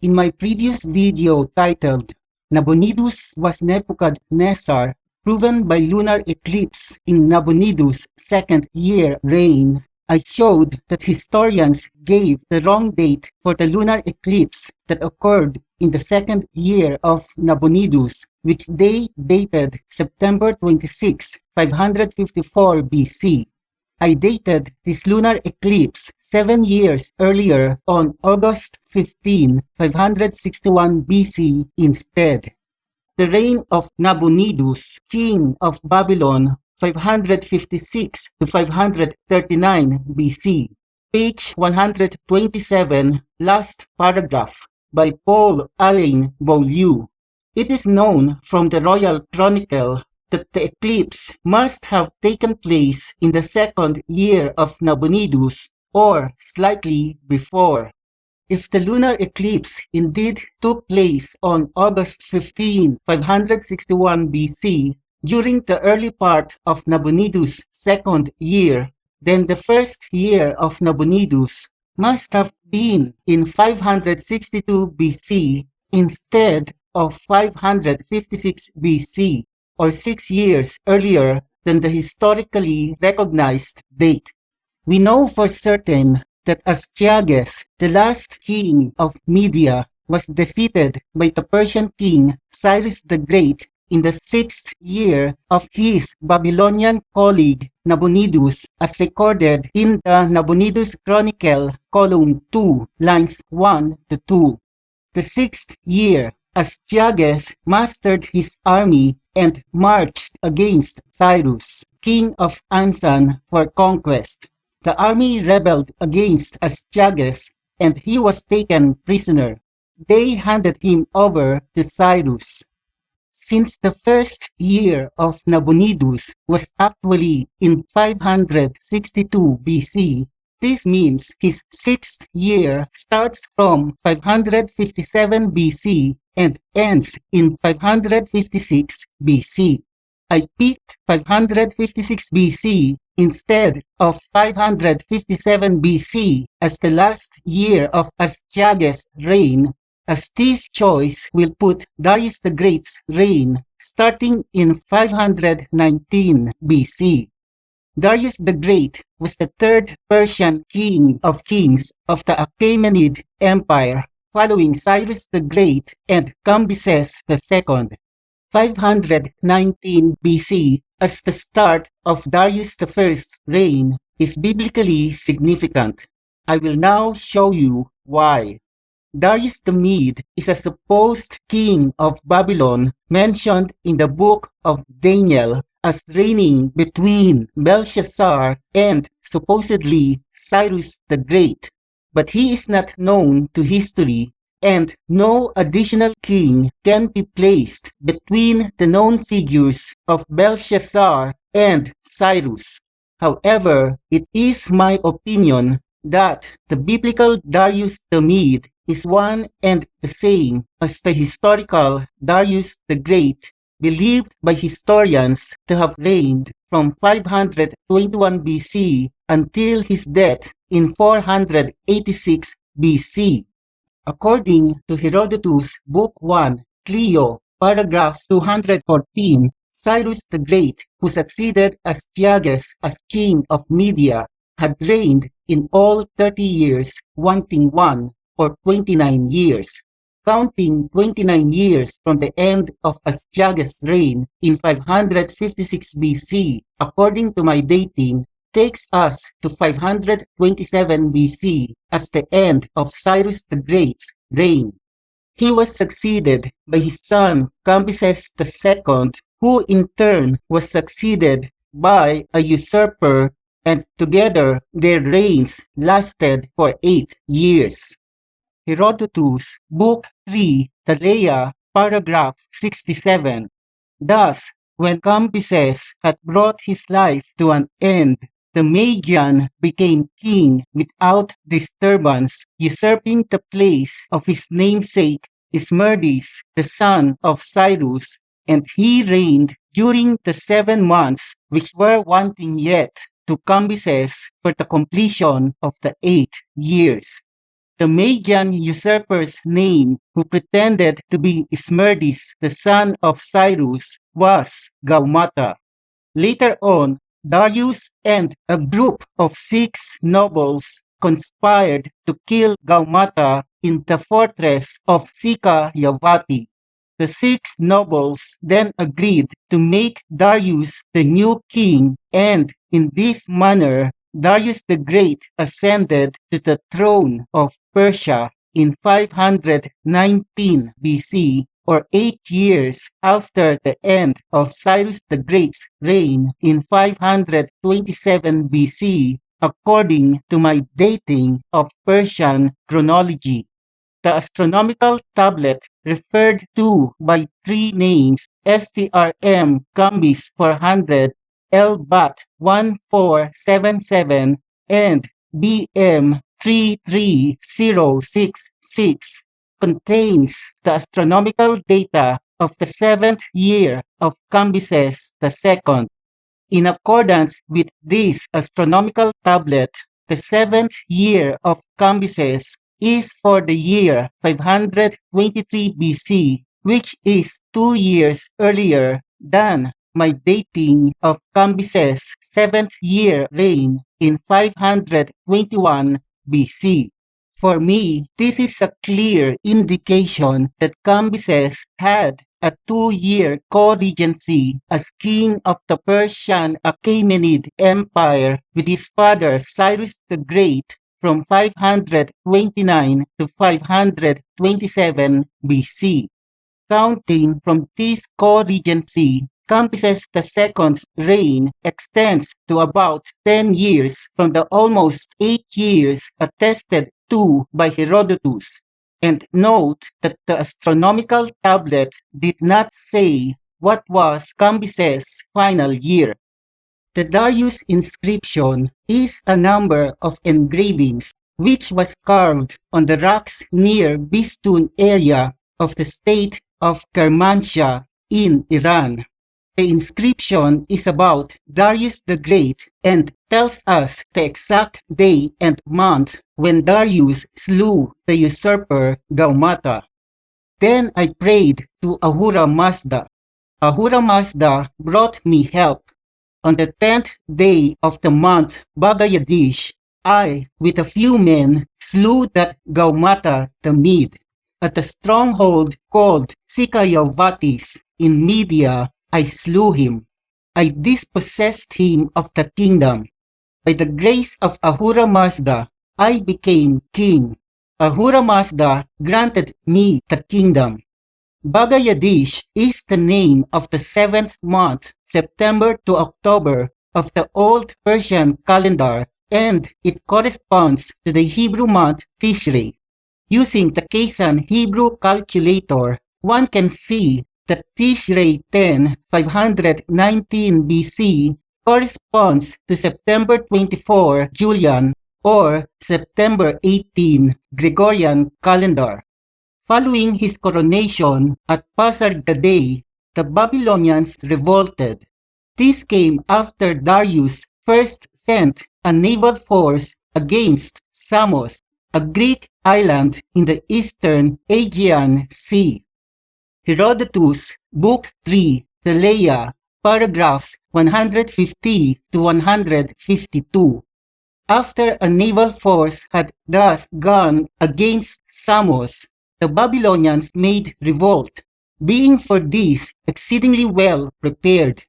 In my previous video titled, Nabonidus was Nebuchadnezzar, proven by lunar eclipse in Nabonidus' second year reign, I showed that historians gave the wrong date for the lunar eclipse that occurred in the second year of Nabonidus, which they dated September 26, 554 BC. I dated this lunar eclipse 7 years earlier on August 15, 561 BC instead. The reign of Nabonidus, king of Babylon, 556 to 539 BC. Page 127, last paragraph, by Paul Alain Beaulieu. It is known from the Royal Chronicle that the eclipse must have taken place in the second year of Nabonidus, or slightly before. If the lunar eclipse indeed took place on August 15, 561 BC, during the early part of Nabonidus' second year, then the first year of Nabonidus must have been in 562 BC instead of 556 BC, or 6 years earlier than the historically recognized date. We know for certain that Astyages, the last king of Media, was defeated by the Persian king Cyrus the Great in the 6th year of his Babylonian colleague Nabonidus, as recorded in the Nabonidus Chronicle, column 2, lines 1 to 2. The 6th year, Astyages mastered his army and marched against Cyrus, king of Ansan, for conquest. The army rebelled against Astyages, and he was taken prisoner. They handed him over to Cyrus. Since the first year of Nabonidus was actually in 562 BC, this means his 6th year starts from 557 BC and ends in 556 BC. I picked 556 BC instead of 557 BC as the last year of Astyages' reign, as this choice will put Darius the Great's reign starting in 519 BC. Darius the Great was the third Persian king of kings of the Achaemenid Empire, following Cyrus the Great and Cambyses II. 519 BC as the start of Darius I's reign is biblically significant. I will now show you why. Darius the Mede is a supposed king of Babylon mentioned in the book of Daniel as reigning between Belshazzar and supposedly Cyrus the Great, but he is not known to history, and no additional king can be placed between the known figures of Belshazzar and Cyrus. However, it is my opinion that the biblical Darius the Mede is one and the same as the historical Darius the Great, believed by historians to have reigned from 521 BC until his death in 486 BC. According to Herodotus, Book 1, Clio, paragraph 214, Cyrus the Great, who succeeded Astyages as king of Media, had reigned in all 30 years, wanting one, or 29 years. Counting 29 years from the end of Astyages' reign in 556 BC, according to my dating, takes us to 527 BC as the end of Cyrus the Great's reign. He was succeeded by his son Cambyses II, who in turn was succeeded by a usurper, and together their reigns lasted for 8 years. Herodotus, Book 3, Taleia, paragraph 67. Thus, when Cambyses had brought his life to an end, the Magian became king without disturbance, usurping the place of his namesake Ismerdis, the son of Cyrus, and he reigned during the 7 months which were wanting yet to Cambyses for the completion of the 8 years. The Median usurper's name, who pretended to be Smerdis, the son of Cyrus, was Gaumata. Later on, Darius and a group of 6 nobles conspired to kill Gaumata in the fortress of Sika Yavati. The 6 nobles then agreed to make Darius the new king, and in this manner Darius the Great ascended to the throne of Persia in 519 BC, or 8 years after the end of Cyrus the Great's reign in 527 BC, according to my dating of Persian chronology. The astronomical tablet referred to by 3 names, STRM Cambis 400, LBAT 1477, and BM 33066, contains the astronomical data of the 7th year of Cambyses II. In accordance with this astronomical tablet, the 7th year of Cambyses is for the year 523 BC, which is 2 years earlier than my dating of Cambyses' 7th year reign in 521 BC. For me, this is a clear indication that Cambyses had a 2-year co-regency as king of the Persian Achaemenid Empire with his father Cyrus the Great from 529 to 527 BC. Counting from this co-regency, Cambyses II's reign extends to about 10 years from the almost 8 years attested to by Herodotus. And note that the astronomical tablet did not say what was Cambyses' final year. The Darius inscription is a number of engravings which was carved on the rocks near Bistun area of the state of Kermanshah in Iran. The inscription is about Darius the Great and tells us the exact day and month when Darius slew the usurper Gaumata. Then I prayed to Ahura Mazda. Ahura Mazda brought me help. On the 10th day of the month Bhagayadish, I, with a few men, slew that Gaumata the Mede. At a stronghold called Sikayavatis in Media, I slew him. I dispossessed him of the kingdom. By the grace of Ahura Mazda, I became king. Ahura Mazda granted me the kingdom. Bhagayadish is the name of the 7th month, September to October, of the Old Persian calendar, and it corresponds to the Hebrew month Tishrei. Using the Kaysan Hebrew calculator, one can see that Tishrei 10, 519 BC corresponds to September 24 Julian or September 18 Gregorian calendar. Following his coronation at Pasargadae, the Babylonians revolted. This came after Darius first sent a naval force against Samos, a Greek island in the eastern Aegean Sea. Herodotus, Book 3, Teleia, paragraphs 150 to 152. After a naval force had thus gone against Samos, the Babylonians made revolt, being for this exceedingly well prepared.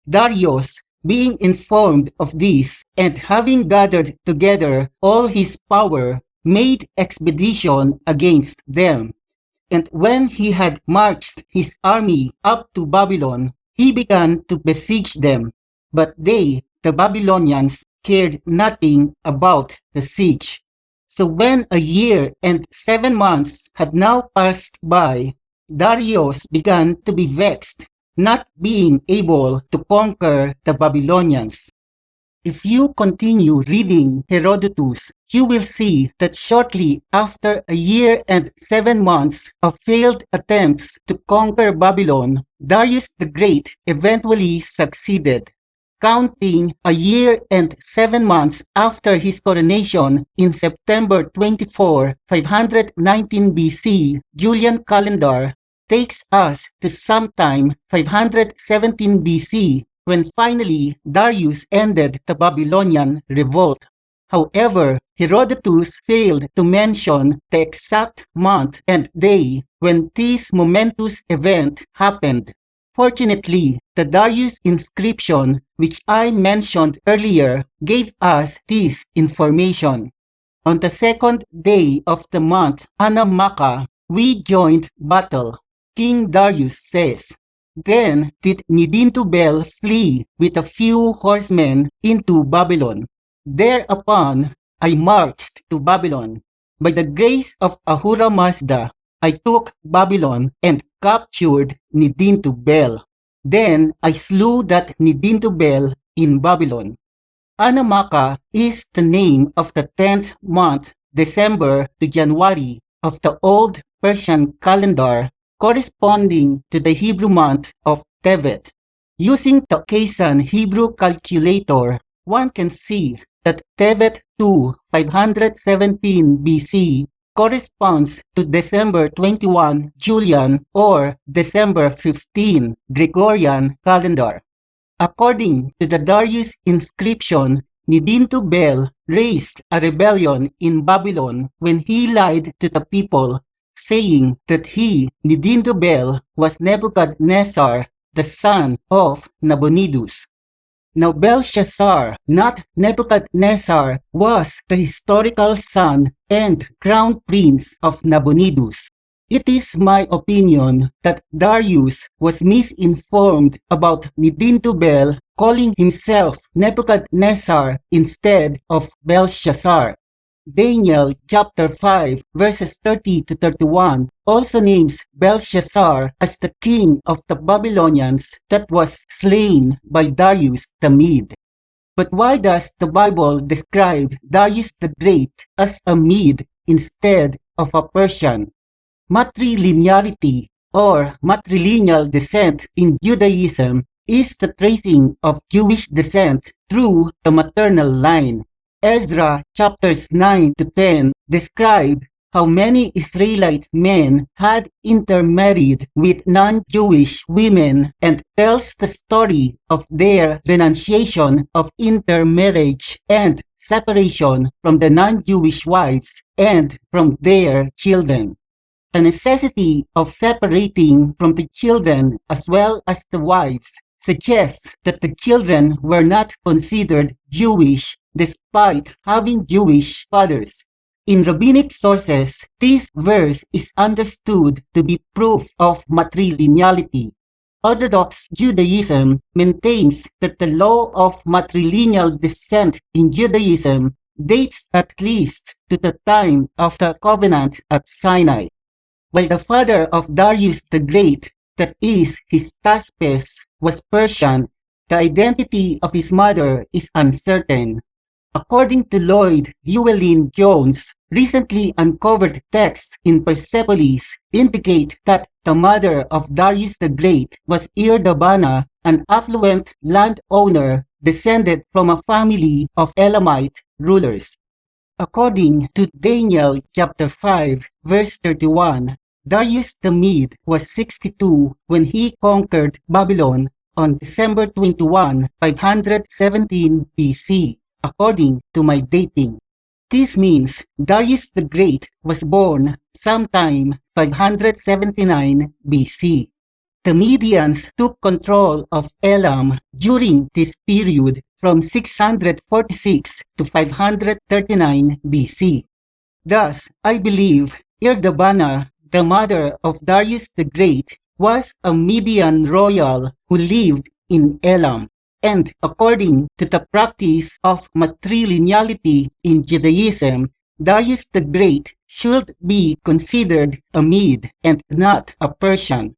Darius, being informed of this, and having gathered together all his power, made expedition against them. And when he had marched his army up to Babylon, he began to besiege them. But they, the Babylonians, cared nothing about the siege. So when a year and 7 months had now passed by, Darius began to be vexed, not being able to conquer the Babylonians. If you continue reading Herodotus, you will see that shortly after a year and 7 months of failed attempts to conquer Babylon, Darius the Great eventually succeeded. Counting a year and 7 months after his coronation in September 24, 519 BC, Julian calendar takes us to sometime 517 BC, when finally Darius ended the Babylonian revolt. However, Herodotus failed to mention the exact month and day when this momentous event happened. Fortunately, the Darius inscription, which I mentioned earlier, gave us this information. On the second day of the month, Anamaka, we joined battle, King Darius says. Then did Nidintubel flee with a few horsemen into Babylon. Thereupon I marched to Babylon. By the grace of Ahura Mazda, I took Babylon and captured Nidintubel. Then I slew that Nidintubel in Babylon. Anamaka is the name of the 10th month, December to January, of the old Persian calendar, corresponding to the Hebrew month of Tevet. Using the Kaysan Hebrew calculator, one can see that Tevet 2, 517 BC corresponds to December 21 Julian or December 15 Gregorian calendar. According to the Darius inscription, Nidintubel raised a rebellion in Babylon when he lied to the people, saying that he, Nidintubel, was Nebuchadnezzar, the son of Nabonidus. Now Belshazzar, not Nebuchadnezzar, was the historical son and crown prince of Nabonidus. It is my opinion that Darius was misinformed about Nidintubel calling himself Nebuchadnezzar instead of Belshazzar. Daniel chapter 5 verses 30 to 31 also names Belshazzar as the king of the Babylonians that was slain by Darius the Mede. But why does the Bible describe Darius the Great as a Mede instead of a Persian? Matrilinearity or matrilineal descent in Judaism is the tracing of Jewish descent through the maternal line. Ezra chapters 9 to 10 describe how many Israelite men had intermarried with non-Jewish women and tells the story of their renunciation of intermarriage and separation from the non-Jewish wives and from their children. The necessity of separating from the children as well as the wives suggests that the children were not considered Jewish despite having Jewish fathers. In rabbinic sources, this verse is understood to be proof of matrilineality. Orthodox Judaism maintains that the law of matrilineal descent in Judaism dates at least to the time of the covenant at Sinai. While the father of Darius the Great, that is, his Taspes, was Persian, the identity of his mother is uncertain. According to Lloyd Llewellyn Jones, recently uncovered texts in Persepolis indicate that the mother of Darius the Great was Irdabana, an affluent landowner descended from a family of Elamite rulers. According to Daniel chapter 5, verse 31, Darius the Mede was 62 when he conquered Babylon on December 21, 517 BC, according to my dating. This means Darius the Great was born sometime 579 BC. The Medians took control of Elam during this period from 646 to 539 BC. Thus, I believe Irdabana, the mother of Darius the Great, was a Median royal who lived in Elam. And according to the practice of matrilineality in Judaism, Darius the Great should be considered a Mede and not a Persian.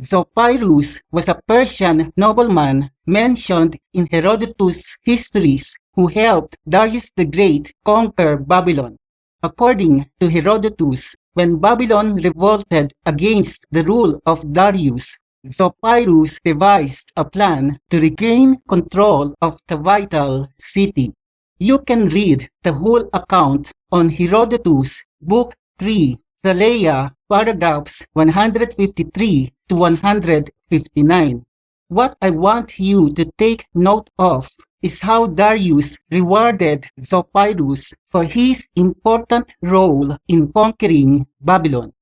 Zopyrus was a Persian nobleman mentioned in Herodotus Histories who helped Darius the Great conquer Babylon. According to Herodotus, when Babylon revolted against the rule of Darius, Zopyrus devised a plan to regain control of the vital city. You can read the whole account on Herodotus, Book 3, Thaleia, paragraphs 153 to 159. What I want you to take note of is how Darius rewarded Zopyrus for his important role in conquering Babylon.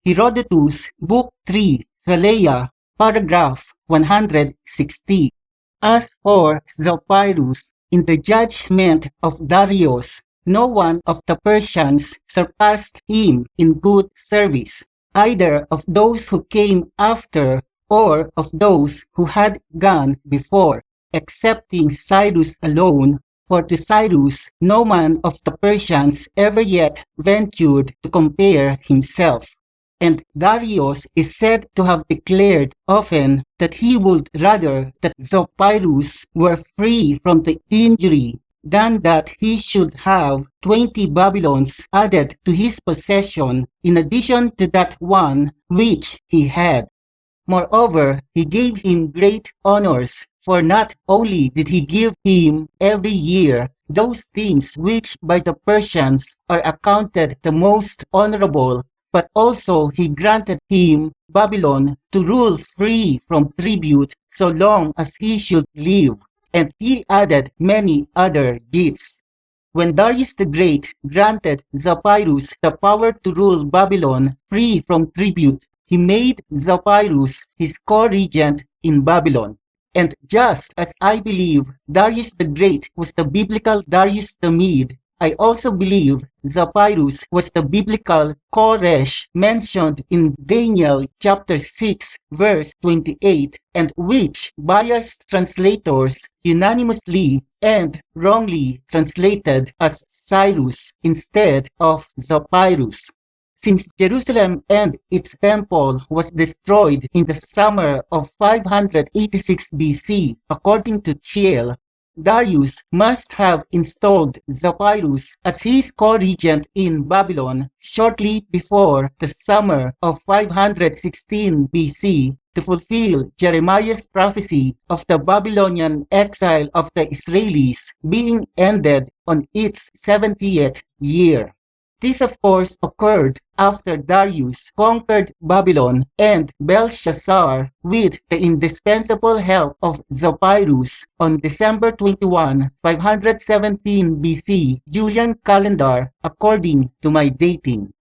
Herodotus, Book 3, Thaleia, paragraph 160. As for Zopyrus, in the judgment of Darius, no one of the Persians surpassed him in good service, either of those who came after or of those who had gone before, excepting Cyrus alone, for to Cyrus no man of the Persians ever yet ventured to compare himself. And Darius is said to have declared often that he would rather that Zopyrus were free from the injury than that he should have 20 Babylons added to his possession in addition to that one which he had. Moreover, he gave him great honors, for not only did he give him every year those things which by the Persians are accounted the most honorable, but also he granted him Babylon to rule free from tribute so long as he should live, and he added many other gifts. When Darius the Great granted Zopyrus the power to rule Babylon free from tribute, he made Zopyrus his co-regent in Babylon. And just as I believe Darius the Great was the biblical Darius the Mede, I also believe Zopyrus was the biblical Koresh mentioned in Daniel chapter 6 verse 28, and which biased translators unanimously and wrongly translated as Cyrus instead of Zopyrus. Since Jerusalem and its temple was destroyed in the summer of 586 BC, according to Thiel, Darius must have installed Zopyrus as his co-regent in Babylon shortly before the summer of 516 BC to fulfill Jeremiah's prophecy of the Babylonian exile of the Israelis being ended on its 70th year. This of course occurred after Darius conquered Babylon and Belshazzar with the indispensable help of Zopyrus on December 21, 517 BC Julian calendar according to my dating.